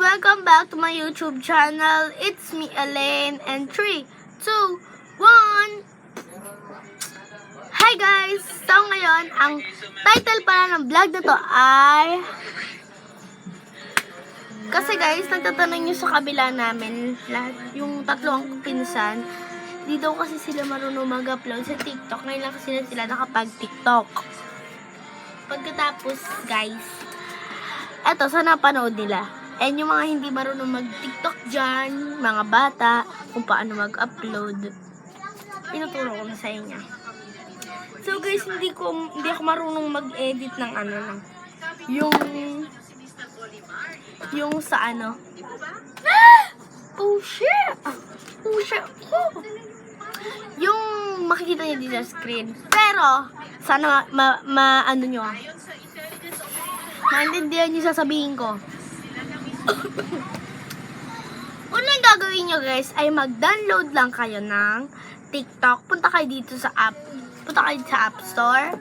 welcome back to my YouTube channel. It's me, Elaine, and 3, 2, 1. Hi guys! So ngayon, ang title pala ng vlog na to ay... Kasi guys, nagtatanong nyo sa kabila namin, lahat, yung tatlong pinsan, di daw kasi sila marunong mag-upload sa TikTok. Ngayon lang kasi sila nakapag-TikTok. Pagkatapos, guys, eto, sana panood nila. And yung mga hindi marunong mag-TikTok dyan, mga bata, kung paano mag-upload, tinuturo ko na sa inyo. So guys, hindi ako marunong mag-edit ng yung sa ano. Oh shit! Oh shit! Oh. Yung makikita niyo dito sa screen. Pero, sana ano nyo maintindihan nyo sasabihin ko. Unang gagawin nyo guys ay mag-download lang kayo ng TikTok. Punta kayo dito sa app. Punta kayo sa App Store.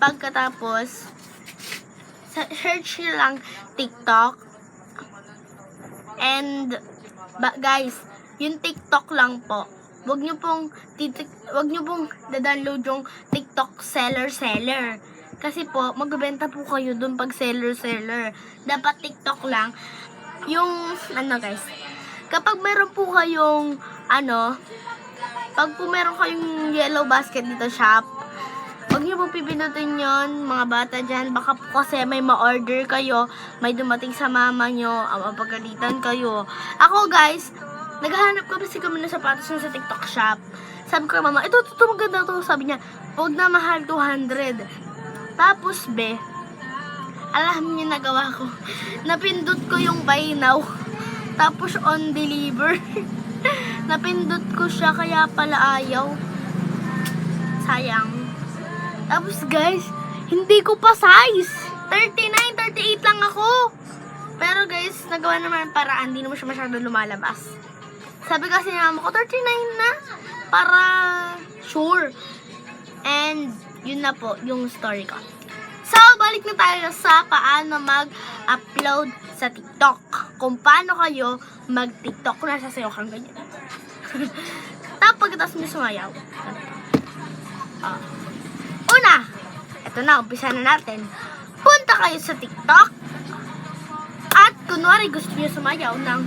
Pagkatapos, search nyo lang TikTok. And, guys, yung TikTok lang po. Wag nyo pong da-download yung TikTok seller. Kasi po, magbebenta po kayo dun pag seller. Dapat TikTok lang. Yung, guys, kapag meron po kayong, pag po meron kayong yellow basket dito shop, wag nyo po pipinutin yon mga bata dyan. Baka po kasi may ma-order kayo, may dumating sa mama nyo, mapagalitan kayo. Ako guys, naghahanap kami ng sapatos sa TikTok shop. Sabi ko, mama, ito maganda to. Sabi niya, wag na, mahal, 200. Tapos, alam niyo nagawa ko. Napindot ko yung buy now. Tapos, on deliver. Napindot ko siya, kaya pala ayaw. Sayang. Tapos, guys, hindi ko pa size. 39, 38 lang ako. Pero, guys, nagawa naman ang paraan. Hindi naman siya masyado lumalabas. Sabi kasi ni mama ko, 39 na. Para sure. And, yun na po, yung story ko. So, balik na tayo sa paano mag-upload sa TikTok. Kung paano kayo mag-TikTok. Kung nasasayaw kang ganyan. Tapos, pagkatapos nyo sumayaw. Una, eto na, umpisa na natin. Punta kayo sa TikTok. At, kunwari gusto nyo sumayaw ng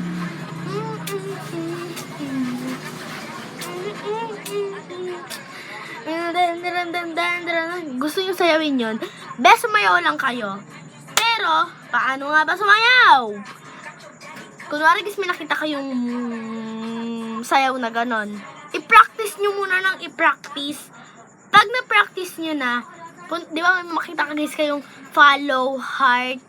gusto nyo sayawin yun, sumayaw lang kayo. Pero, paano nga ba sumayaw? Kunwari guys, may nakita kayong sayaw na ganon, i-practice nyo muna ng i-practice. Pag na-practice nyo na, di ba may makita ka guys kayong follow, heart,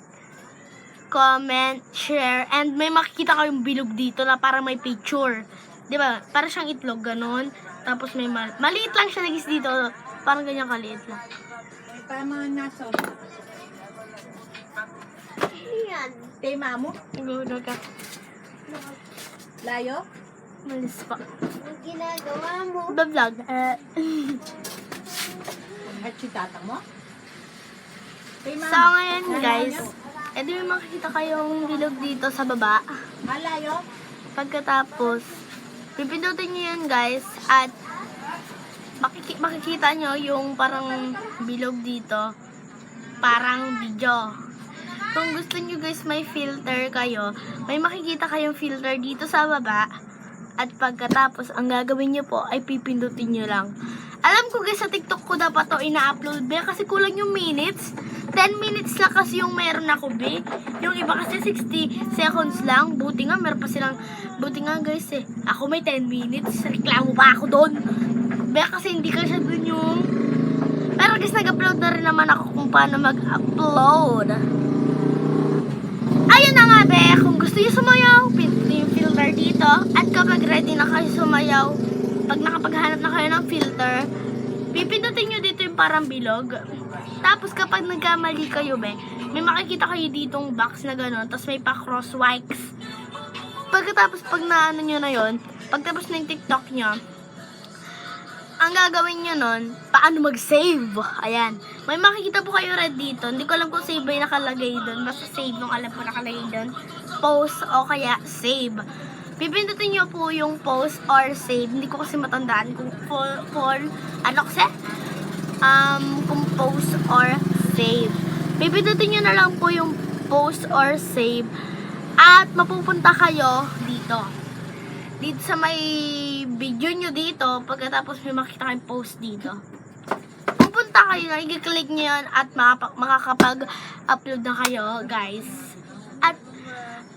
comment, share, and may makikita kayong bilog dito na parang may picture. Di ba? Para siyang itlog, ganon. Tapos may maliit lang siya guys dito. Parang ganyan kaliit lang. Para mga naso. Yan. Tema mo? Gulo ka. Layo? Malis pa. Ang ginagawa mo? Vlog. At si tata mo? Tema So ngayon guys, edi may makikita kayong bilog dito sa baba. Malayo? Pagkatapos, pipindutin nyo yun guys, at makikita nyo yung parang bilog dito, parang video. Kung gusto nyo guys may filter kayo, may makikita kayong filter dito sa baba, at pagkatapos, ang gagawin nyo po ay pipindutin nyo lang. Alam ko guys, sa TikTok ko dapat to ina-upload kasi kulang yung minutes. 10 minutes lang kasi yung meron ako yung iba kasi 60 seconds lang. Buti nga guys ako may 10 minutes, reklamo pa ako doon kasi hindi kasi dun yung, pero guys nag-upload na rin naman ako kung paano mag-upload. Ayun na nga kung gusto nyo sumayaw, pindutin yung filter dito, at kapag ready na kayo sumayaw, pag nakapaghanap na kayo ng filter, pipindutin nyo dito yung parang bilog. Tapos kapag nagkamali kayo may makikita kayo ditong box na gano'n, tapos may pa cross wikes. Pagkatapos pag naano nyo na yon, pagtapos na yung TikTok nyo, ang gagawin nyo nun, paano mag-save? Ayan. may makikita po kayo red dito. Hindi ko alam kung save ba yung nakalagay doon. Basta save nung alam po nakalagay doon. Post o kaya save. Pipindutin nyo po yung post or save. Hindi ko kasi matandaan kung ano kasi? Kung post or save. Pipindutin nyo na lang po yung post or save. At mapupunta kayo dito. Dito sa may video nyo dito. Pagkatapos may makita kayong post dito. Pupunta kayo na, i-click nyo yan at makakapag-upload na kayo, guys. At,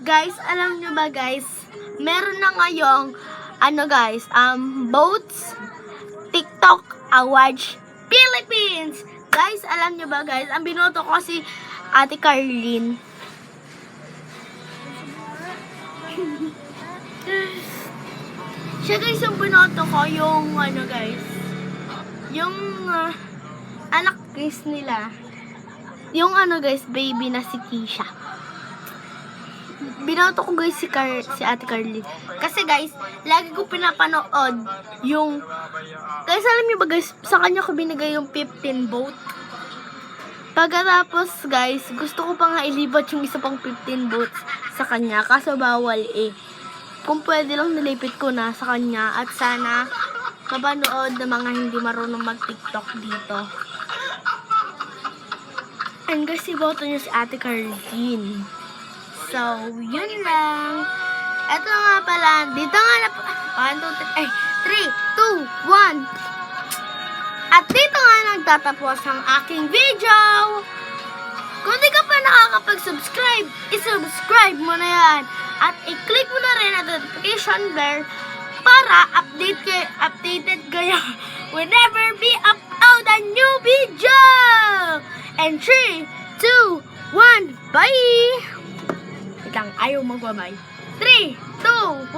guys, alam nyo ba, guys, meron na ngayong, Boats TikTok Awards Philippines. Guys, alam nyo ba, guys, ang binoto ko si Ate Carlene. Siya, guys, yung binoto ko, yung, guys, yung, anak, guys, nila. Yung, guys, baby na si Kisha. Binoto ko, guys, si Ate Carly. Kasi, guys, lagi ko pinapanood yung, guys, alam niyo ba, guys, sa kanya ko binigay yung 15 vote. Pagkatapos, guys, gusto ko pa nga ilipat yung isa pang 15 votes sa kanya. Kaso, bawal eh. Kung pwede lang nilipit ko na sa kanya at sana mapanood ng mga hindi marunong mag-TikTok dito. And guys, iboto niyo si Ate Carlene. So, yun lang. Ito nga pala, dito nga na 3, 2, 1. At dito nga nagtatapos ang aking video. Kung di ka pa nakakapag-subscribe, i-subscribe mo na yan. At i-click mo na rin ang notification bell para updated kayo whenever we upload a new video. And 3, 2, 1, bye! Wait lang, ayaw mag-bye. 3, 2,